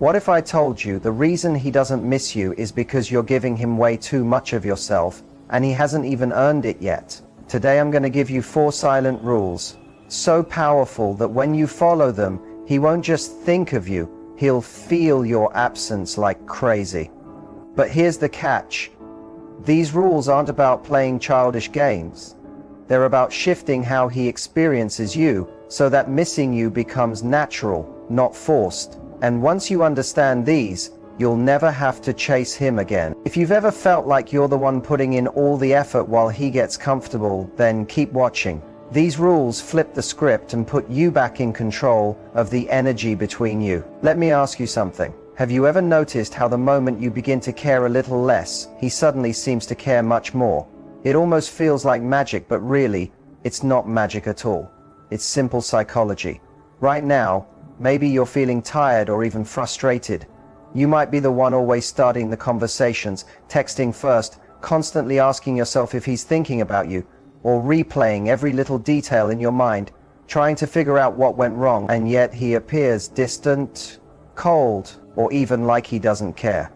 What if I told you the reason he doesn't miss you is because you're giving him way too much of yourself, and he hasn't even earned it yet? Today I'm going to give you 4 silent rules, so powerful that when you follow them, he won't just think of you, he'll feel your absence like crazy. But here's the catch. These rules aren't about playing childish games. They're about shifting how he experiences you so that missing you becomes natural, not forced. And once you understand these, you'll never have to chase him again. If you've ever felt like you're the one putting in all the effort while he gets comfortable, then keep watching. These rules flip the script and put you back in control of the energy between you. Let me ask you something. Have you ever noticed how the moment you begin to care a little less, he suddenly seems to care much more? It almost feels like magic, but really, it's not magic at all. It's simple psychology. Right now, maybe you're feeling tired or even frustrated. You might be the one always starting the conversations, texting first, constantly asking yourself if he's thinking about you, or replaying every little detail in your mind, trying to figure out what went wrong, and yet he appears distant, cold, or even like he doesn't care.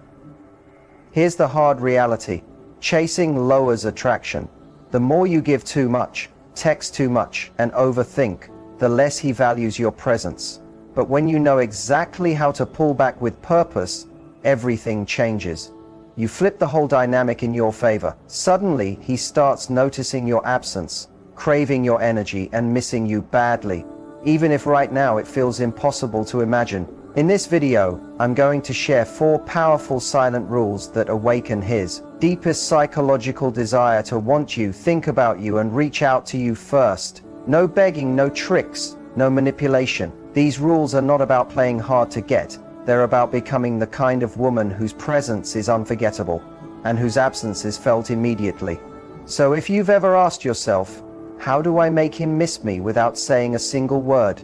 Here's the hard reality. Chasing lowers attraction. The more you give too much, text too much, and overthink, the less he values your presence. But when you know exactly how to pull back with purpose, everything changes. You flip the whole dynamic in your favor. Suddenly, he starts noticing your absence, craving your energy, and missing you badly, even if right now it feels impossible to imagine. In this video, I'm going to share 4 powerful silent rules that awaken his deepest psychological desire to want you, think about you, and reach out to you first. No begging, no tricks, no manipulation. These rules are not about playing hard to get. They're about becoming the kind of woman whose presence is unforgettable and whose absence is felt immediately. So if you've ever asked yourself, how do I make him miss me without saying a single word?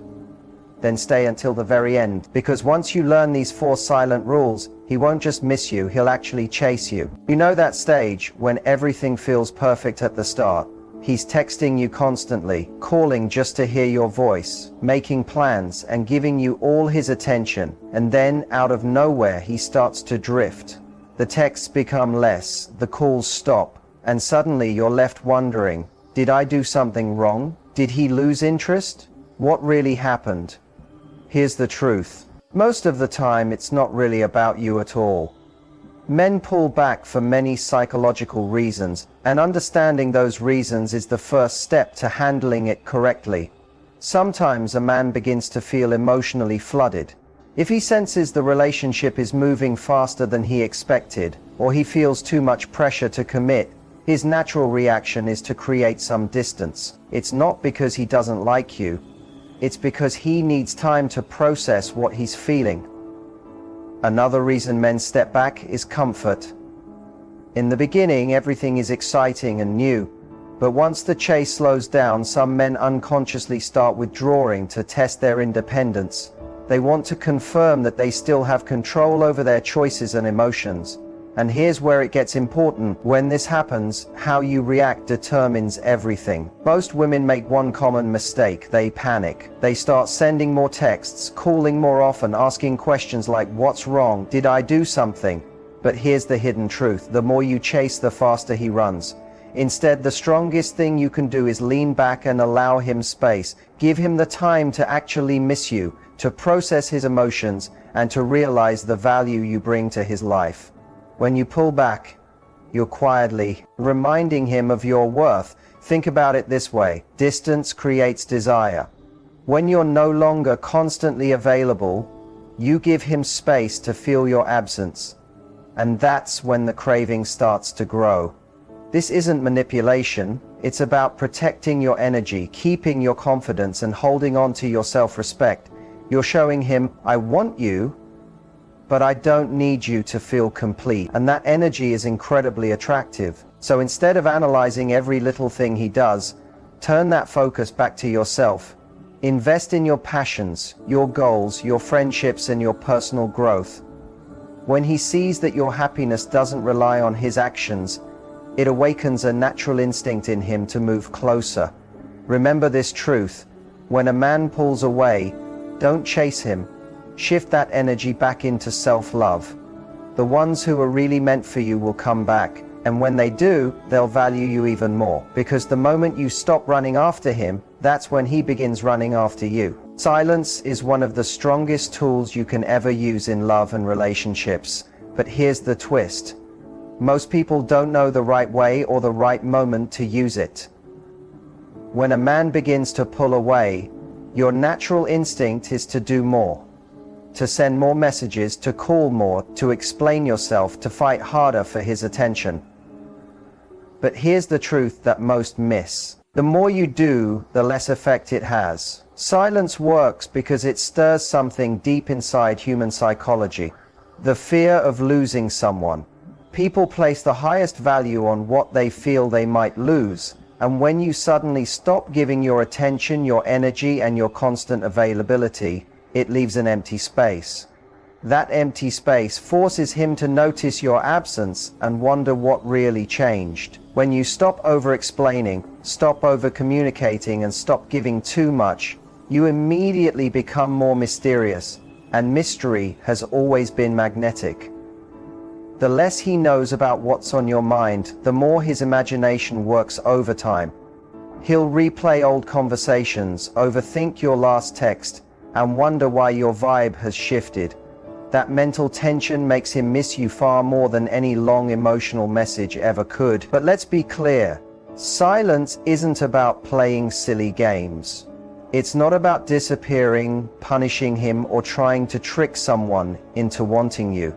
Then stay until the very end, because once you learn these 4 silent rules, he won't just miss you, he'll actually chase you. You know that stage when everything feels perfect at the start? He's texting you constantly, calling just to hear your voice, making plans and giving you all his attention, and then out of nowhere he starts to drift. The texts become less, the calls stop, and suddenly you're left wondering, did I do something wrong? Did he lose interest? What really happened? Here's the truth. Most of the time it's not really about you at all. Men pull back for many psychological reasons, and understanding those reasons is the first step to handling it correctly. Sometimes a man begins to feel emotionally flooded. If he senses the relationship is moving faster than he expected, or he feels too much pressure to commit, his natural reaction is to create some distance. It's not because he doesn't like you, it's because he needs time to process what he's feeling. Another reason men step back is comfort. In the beginning, everything is exciting and new, but once the chase slows down, some men unconsciously start withdrawing to test their independence. They want to confirm that they still have control over their choices and emotions. And here's where it gets important. When this happens, how you react determines everything. Most women make one common mistake. They panic. They start sending more texts, calling more often, asking questions like, what's wrong? Did I do something? But here's the hidden truth. The more you chase, the faster he runs. Instead, the strongest thing you can do is lean back and allow him space. Give him the time to actually miss you, to process his emotions, and to realize the value you bring to his life. When you pull back, you're quietly reminding him of your worth. Think about it this way. Distance creates desire. When you're no longer constantly available, you give him space to feel your absence. And that's when the craving starts to grow. This isn't manipulation. It's about protecting your energy, keeping your confidence, and holding on to your self-respect. You're showing him, I want you, but I don't need you to feel complete. And that energy is incredibly attractive. So instead of analyzing every little thing he does, turn that focus back to yourself. Invest in your passions, your goals, your friendships, and your personal growth. When he sees that your happiness doesn't rely on his actions, it awakens a natural instinct in him to move closer. Remember this truth. When a man pulls away, don't chase him. Shift that energy back into self-love. The ones who are really meant for you will come back, and when they do, they'll value you even more. Because the moment you stop running after him, that's when he begins running after you. Silence is one of the strongest tools you can ever use in love and relationships. But here's the twist. Most people don't know the right way or the right moment to use it. When a man begins to pull away, your natural instinct is to do more. To send more messages, to call more, to explain yourself, to fight harder for his attention. But here's the truth that most miss. The more you do, the less effect it has. Silence works because it stirs something deep inside human psychology. The fear of losing someone. People place the highest value on what they feel they might lose, and when you suddenly stop giving your attention, your energy, and your constant availability, it leaves an empty space. That empty space forces him to notice your absence and wonder what really changed. When you stop over-explaining, stop over-communicating, and stop giving too much, you immediately become more mysterious, and mystery has always been magnetic. The less he knows about what's on your mind, the more his imagination works overtime. He'll replay old conversations, overthink your last text, and wonder why your vibe has shifted. That mental tension makes him miss you far more than any long emotional message ever could. But let's be clear, silence isn't about playing silly games. It's not about disappearing, punishing him, or trying to trick someone into wanting you.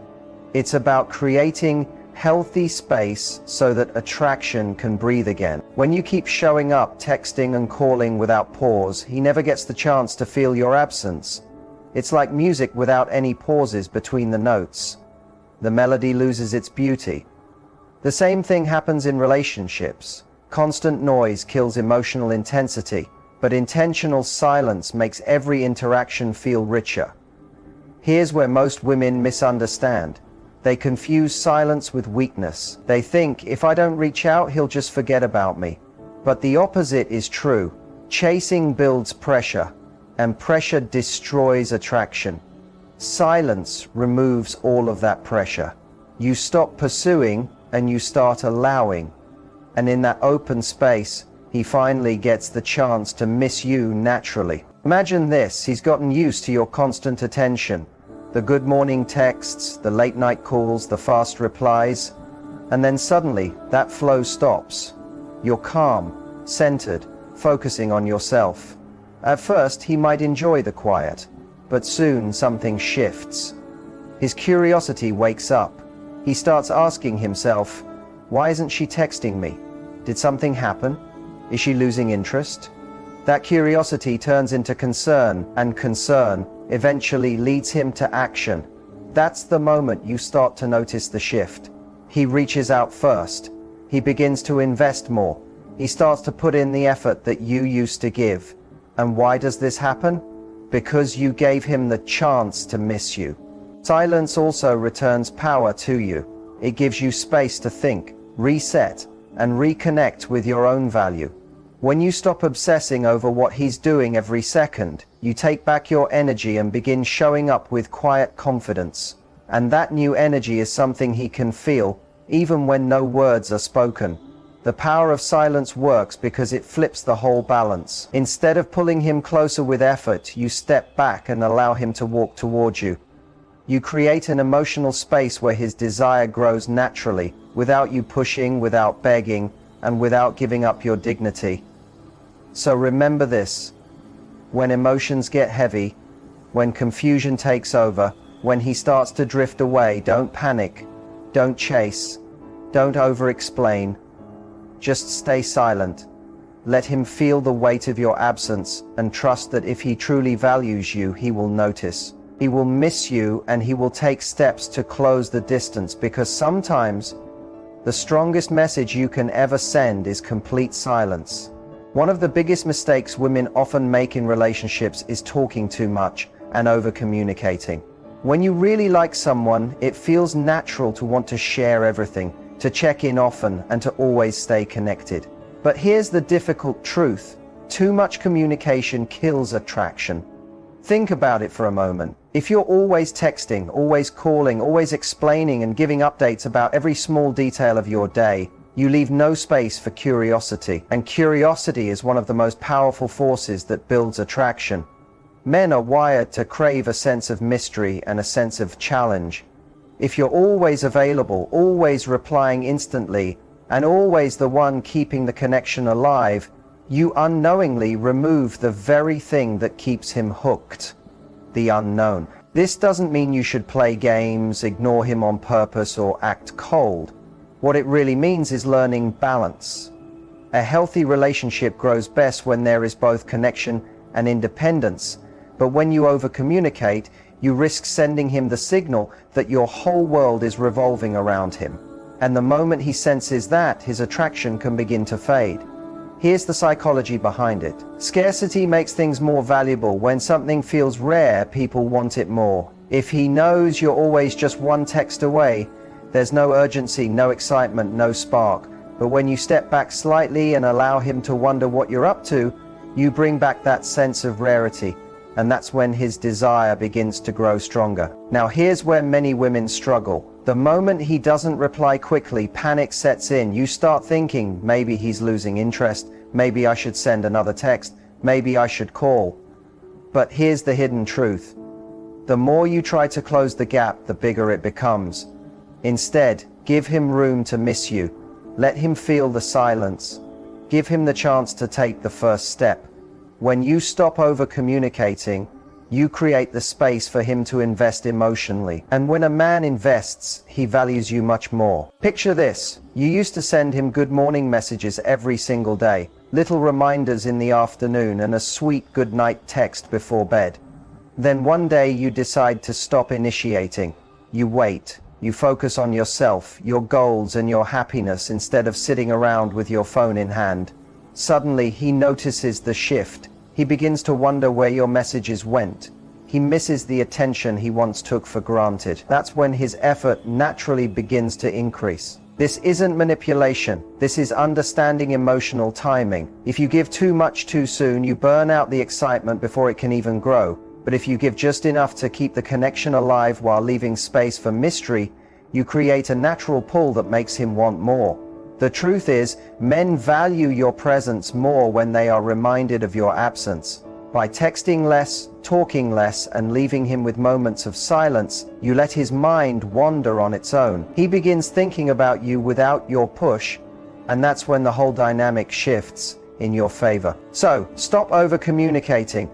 It's about creating healthy space so that attraction can breathe again. When you keep showing up, texting and calling without pause, he never gets the chance to feel your absence. It's like music without any pauses between the notes. The melody loses its beauty. The same thing happens in relationships. Constant noise kills emotional intensity, but intentional silence makes every interaction feel richer. Here's where most women misunderstand. They confuse silence with weakness. They think, if I don't reach out, he'll just forget about me. But the opposite is true. Chasing builds pressure, and pressure destroys attraction. Silence removes all of that pressure. You stop pursuing and you start allowing. And in that open space, he finally gets the chance to miss you naturally. Imagine this, he's gotten used to your constant attention. The good morning texts, the late night calls, the fast replies. And then suddenly, that flow stops. You're calm, centered, focusing on yourself. At first, he might enjoy the quiet, but soon something shifts. His curiosity wakes up. He starts asking himself, why isn't she texting me? Did something happen? Is she losing interest? That curiosity turns into concern, and concern eventually leads him to action. That's the moment you start to notice the shift. He reaches out first. He begins to invest more. He starts to put in the effort that you used to give. And why does this happen? Because you gave him the chance to miss you. Silence also returns power to you. It gives you space to think, reset, and reconnect with your own value. When you stop obsessing over what he's doing every second, you take back your energy and begin showing up with quiet confidence. And that new energy is something he can feel, even when no words are spoken. The power of silence works because it flips the whole balance. Instead of pulling him closer with effort, you step back and allow him to walk towards you. You create an emotional space where his desire grows naturally, without you pushing, without begging, and without giving up your dignity. So remember this. When emotions get heavy, when confusion takes over, when he starts to drift away, don't panic, don't chase, don't over-explain. Just stay silent. Let him feel the weight of your absence and trust that if he truly values you, he will notice. He will miss you and he will take steps to close the distance, because sometimes the strongest message you can ever send is complete silence. One of the biggest mistakes women often make in relationships is talking too much and over-communicating. When you really like someone, it feels natural to want to share everything, to check in often, and to always stay connected. But here's the difficult truth. Too much communication kills attraction. Think about it for a moment. If you're always texting, always calling, always explaining and giving updates about every small detail of your day, you leave no space for curiosity. And curiosity is one of the most powerful forces that builds attraction. Men are wired to crave a sense of mystery and a sense of challenge. If you're always available, always replying instantly, and always the one keeping the connection alive, you unknowingly remove the very thing that keeps him hooked. The unknown. This doesn't mean you should play games, ignore him on purpose, or act cold. What it really means is learning balance. A healthy relationship grows best when there is both connection and independence, but when you over-communicate, you risk sending him the signal that your whole world is revolving around him. And the moment he senses that, his attraction can begin to fade. Here's the psychology behind it. Scarcity makes things more valuable. When something feels rare, people want it more. If he knows you're always just one text away, there's no urgency, no excitement, no spark. But when you step back slightly and allow him to wonder what you're up to, you bring back that sense of rarity. And that's when his desire begins to grow stronger. Now here's where many women struggle. The moment he doesn't reply quickly, panic sets in. You start thinking, maybe he's losing interest, maybe I should send another text, maybe I should call. But here's the hidden truth. The more you try to close the gap, the bigger it becomes. Instead, give him room to miss you. Let him feel the silence. Give him the chance to take the first step. When you stop over-communicating, you create the space for him to invest emotionally. And when a man invests, he values you much more. Picture this. You used to send him good morning messages every single day, little reminders in the afternoon, and a sweet good night text before bed. Then one day you decide to stop initiating. You wait. You focus on yourself, your goals, and your happiness instead of sitting around with your phone in hand. Suddenly, he notices the shift. He begins to wonder where your messages went. He misses the attention he once took for granted. That's when his effort naturally begins to increase. This isn't manipulation. This is understanding emotional timing. If you give too much too soon, you burn out the excitement before it can even grow. But if you give just enough to keep the connection alive while leaving space for mystery, you create a natural pull that makes him want more. The truth is, men value your presence more when they are reminded of your absence. By texting less, talking less, and leaving him with moments of silence, you let his mind wander on its own. He begins thinking about you without your push, and that's when the whole dynamic shifts in your favor. So, stop over-communicating.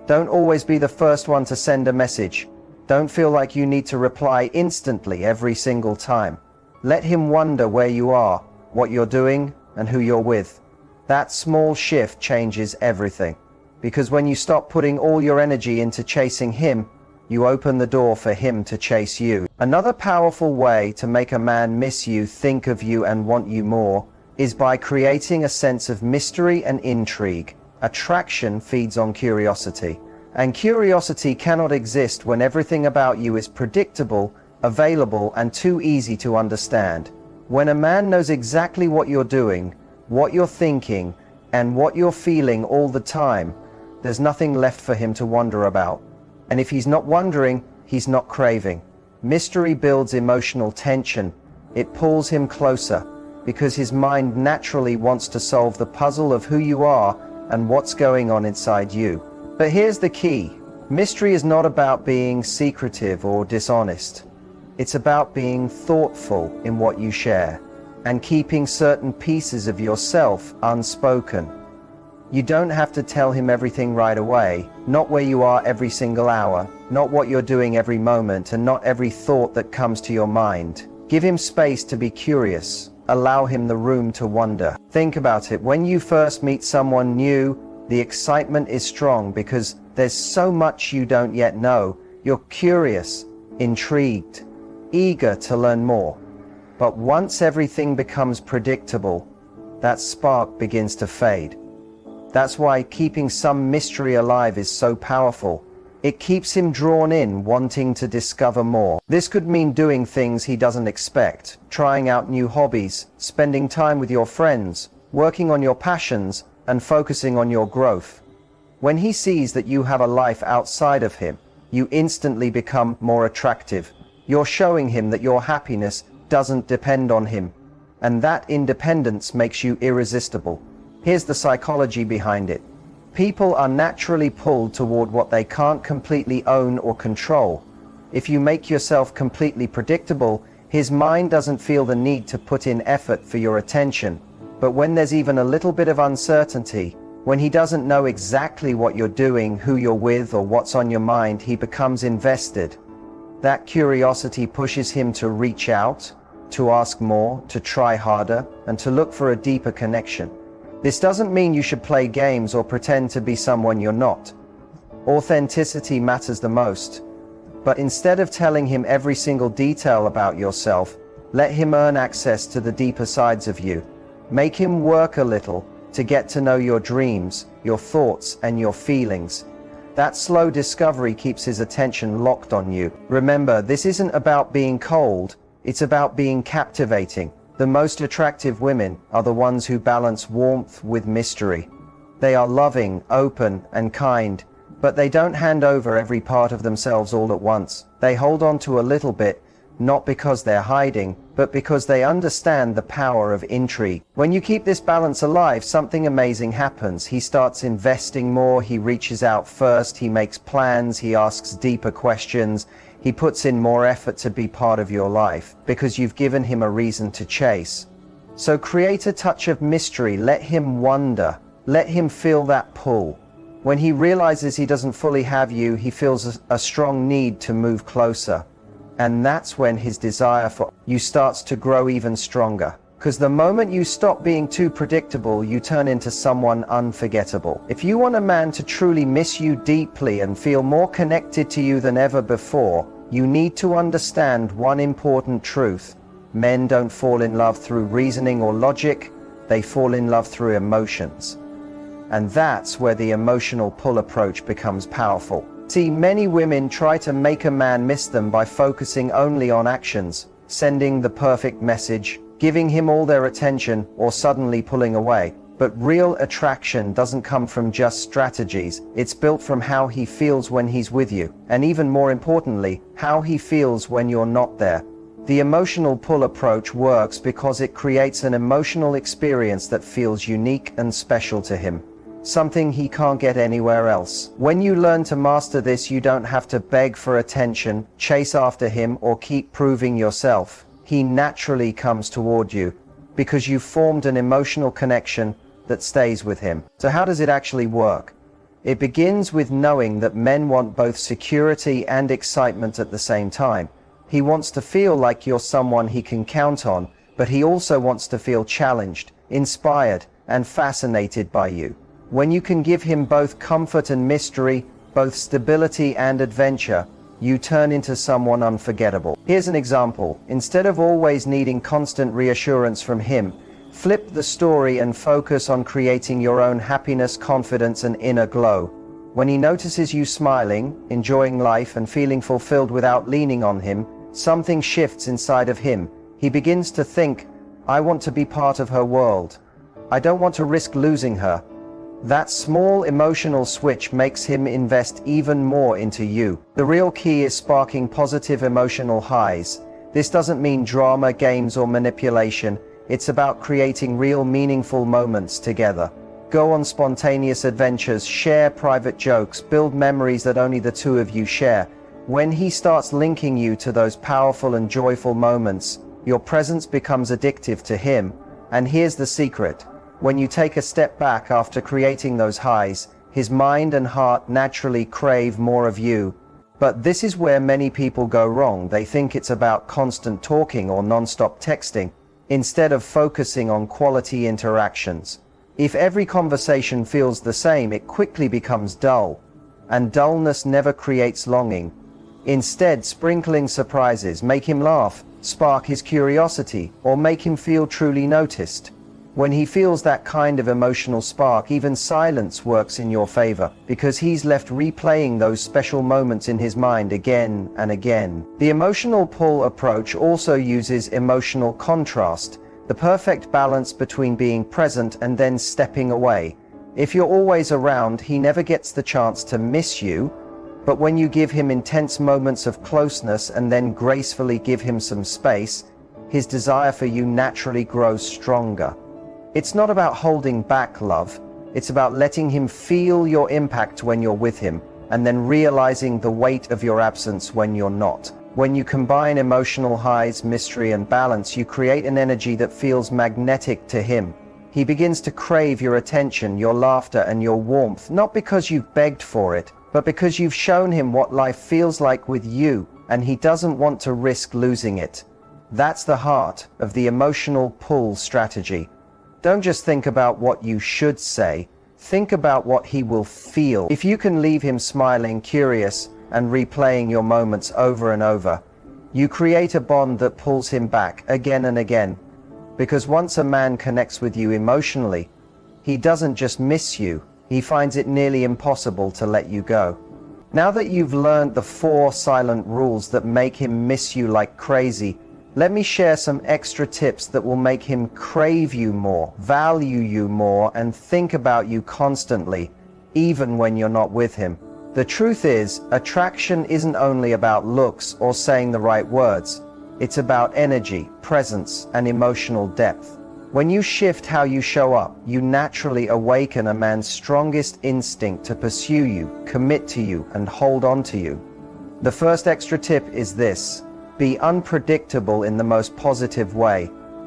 Don't always be the first one to send a message. Don't feel like you need to reply instantly every single time. Let him wonder where you are, what you're doing, and who you're with. That small shift changes everything. Because when you stop putting all your energy into chasing him, you open the door for him to chase you. Another powerful way to make a man miss you, think of you, and want you more is by creating a sense of mystery and intrigue. Attraction feeds on curiosity. And curiosity cannot exist when everything about you is predictable, available, and too easy to understand. When a man knows exactly what you're doing, what you're thinking, and what you're feeling all the time, there's nothing left for him to wonder about. And if he's not wondering, he's not craving. Mystery builds emotional tension. It pulls him closer, because his mind naturally wants to solve the puzzle of who you are and what's going on inside you. But here's the key. Mystery is not about being secretive or dishonest. It's about being thoughtful in what you share and keeping certain pieces of yourself unspoken. You don't have to tell him everything right away, not where you are every single hour, not what you're doing every moment, and not every thought that comes to your mind. Give him space to be curious. Allow him the room to wonder. Think about it. When you first meet someone new, the excitement is strong because there's so much you don't yet know. You're curious, intrigued, eager to learn more. But once everything becomes predictable, that spark begins to fade. That's why keeping some mystery alive is so powerful. It keeps him drawn in, wanting to discover more. This could mean doing things he doesn't expect, trying out new hobbies, spending time with your friends, working on your passions, and focusing on your growth. When he sees that you have a life outside of him, you instantly become more attractive. You're showing him that your happiness doesn't depend on him, and that independence makes you irresistible. Here's the psychology behind it. People are naturally pulled toward what they can't completely own or control. If you make yourself completely predictable, his mind doesn't feel the need to put in effort for your attention. But when there's even a little bit of uncertainty, when he doesn't know exactly what you're doing, who you're with, or what's on your mind, he becomes invested. That curiosity pushes him to reach out, to ask more, to try harder, and to look for a deeper connection. This doesn't mean you should play games or pretend to be someone you're not. Authenticity matters the most. But instead of telling him every single detail about yourself, let him earn access to the deeper sides of you. Make him work a little to get to know your dreams, your thoughts, and your feelings. That slow discovery keeps his attention locked on you. Remember, this isn't about being cold, it's about being captivating. The most attractive women are the ones who balance warmth with mystery. They are loving, open, and kind, but they don't hand over every part of themselves all at once. They hold on to a little bit, not because they're hiding, but because they understand the power of intrigue. When you keep this balance alive, something amazing happens. He starts investing more, he reaches out first, he makes plans, he asks deeper questions, he puts in more effort to be part of your life, because you've given him a reason to chase. So create a touch of mystery, let him wonder, let him feel that pull. When he realizes he doesn't fully have you, he feels a strong need to move closer. And that's when his desire for you starts to grow even stronger. Because the moment you stop being too predictable, you turn into someone unforgettable. If you want a man to truly miss you deeply and feel more connected to you than ever before, you need to understand one important truth. Men don't fall in love through reasoning or logic, they fall in love through emotions. And that's where the emotional pull approach becomes powerful. See, many women try to make a man miss them by focusing only on actions, sending the perfect message, giving him all their attention, or suddenly pulling away. But real attraction doesn't come from just strategies, it's built from how he feels when he's with you, and even more importantly, how he feels when you're not there. The emotional pull approach works because it creates an emotional experience that feels unique and special to him. Something he can't get anywhere else. When you learn to master this, you don't have to beg for attention, chase after him, or keep proving yourself. He naturally comes toward you because you've formed an emotional connection that stays with him. So how does it actually work? It begins with knowing that men want both security and excitement at the same time. He wants to feel like you're someone he can count on, but he also wants to feel challenged, inspired, and fascinated by you. When you can give him both comfort and mystery, both stability and adventure, you turn into someone unforgettable. Here's an example. Instead of always needing constant reassurance from him, flip the story and focus on creating your own happiness, confidence, and inner glow. When he notices you smiling, enjoying life, and feeling fulfilled without leaning on him, something shifts inside of him. He begins to think, I want to be part of her world. I don't want to risk losing her. That small emotional switch makes him invest even more into you. The real key is sparking positive emotional highs. This doesn't mean drama, games, or manipulation. It's about creating real meaningful moments together. Go on spontaneous adventures, share private jokes, build memories that only the two of you share. When he starts linking you to those powerful and joyful moments, your presence becomes addictive to him. And here's the secret. When you take a step back after creating those highs, his mind and heart naturally crave more of you. But this is where many people go wrong. They think it's about constant talking or non-stop texting, instead of focusing on quality interactions. If every conversation feels the same, it quickly becomes dull, and dullness never creates longing. Instead, sprinkling surprises, make him laugh, spark his curiosity, or make him feel truly noticed. When he feels that kind of emotional spark, even silence works in your favor, because he's left replaying those special moments in his mind again and again. The emotional pull approach also uses emotional contrast, the perfect balance between being present and then stepping away. If you're always around, he never gets the chance to miss you, But when you give him intense moments of closeness and then gracefully give him some space, his desire for you naturally grows stronger. It's not about holding back love, it's about letting him feel your impact when you're with him, and then realizing the weight of your absence when you're not. When you combine emotional highs, mystery, and balance, you create an energy that feels magnetic to him. He begins to crave your attention, your laughter, and your warmth, not because you've begged for it, but because you've shown him what life feels like with you, and he doesn't want to risk losing it. That's the heart of the emotional pull strategy. Don't just think about what you should say, think about what he will feel. If you can leave him smiling, curious, and replaying your moments over and over, you create a bond that pulls him back again and again. Because once a man connects with you emotionally, he doesn't just miss you, he finds it nearly impossible to let you go. Now that you've learned the 4 silent rules that make him miss you like crazy, let me share some extra tips that will make him crave you more, value you more, and think about you constantly, even when you're not with him. The truth is, attraction isn't only about looks or saying the right words. It's about energy, presence, and emotional depth. When you shift how you show up, you naturally awaken a man's strongest instinct to pursue you, commit to you, and hold on to you. The first extra tip is this: be unpredictable in the most positive way.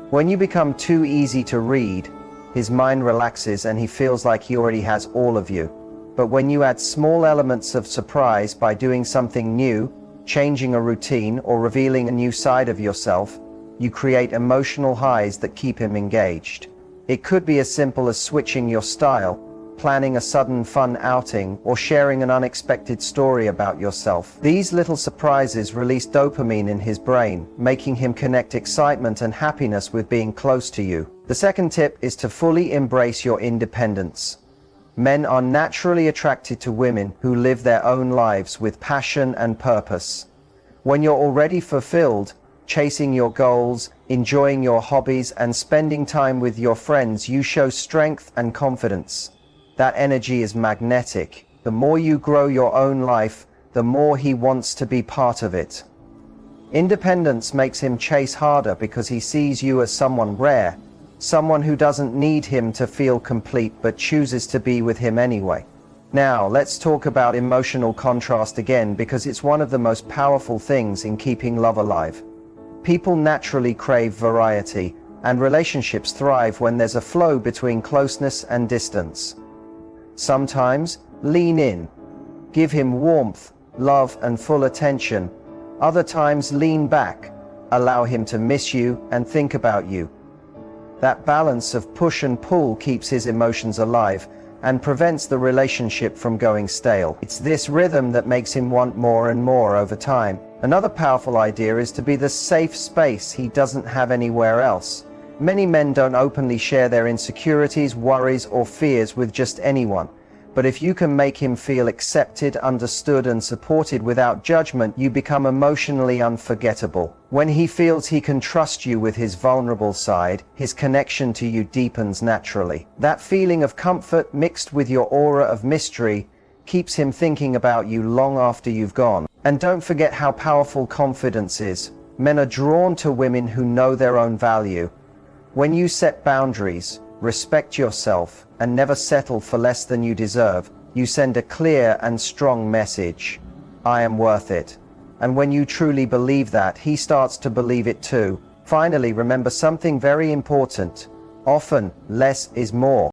When you become too easy to read, his mind relaxes and he feels like he already has all of you. But when you add small elements of surprise by doing something new, changing a routine, or revealing a new side of yourself, you create emotional highs that keep him engaged. It could be as simple as switching your style, planning a sudden fun outing, or sharing an unexpected story about yourself. These little surprises release dopamine in his brain, making him connect excitement and happiness with being close to you. The second tip is to fully embrace your independence. Men are naturally attracted to women who live their own lives with passion and purpose. When you're already fulfilled, chasing your goals, enjoying your hobbies, and spending time with your friends, you show strength and confidence. That energy is magnetic. The more you grow your own life, the more he wants to be part of it. Independence makes him chase harder because he sees you as someone rare, someone who doesn't need him to feel complete but chooses to be with him anyway. Now, let's talk about emotional contrast again, because it's one of the most powerful things in keeping love alive. People naturally crave variety, and relationships thrive when there's a flow between closeness and distance. Sometimes, lean in. Give him warmth, love, and full attention. Other times, lean back. Allow him to miss you and think about you. That balance of push and pull keeps his emotions alive and prevents the relationship from going stale. It's this rhythm that makes him want more and more over time. Another powerful idea is to be the safe space he doesn't have anywhere else. Many men don't openly share their insecurities, worries, or fears with just anyone. But if you can make him feel accepted, understood, and supported without judgment, you become emotionally unforgettable. When he feels he can trust you with his vulnerable side, his connection to you deepens naturally. That feeling of comfort mixed with your aura of mystery keeps him thinking about you long after you've gone. And don't forget how powerful confidence is. Men are drawn to women who know their own value. When you set boundaries, respect yourself, and never settle for less than you deserve, you send a clear and strong message: I am worth it. And when you truly believe that, he starts to believe it too. Finally, remember something very important. Often, less is more.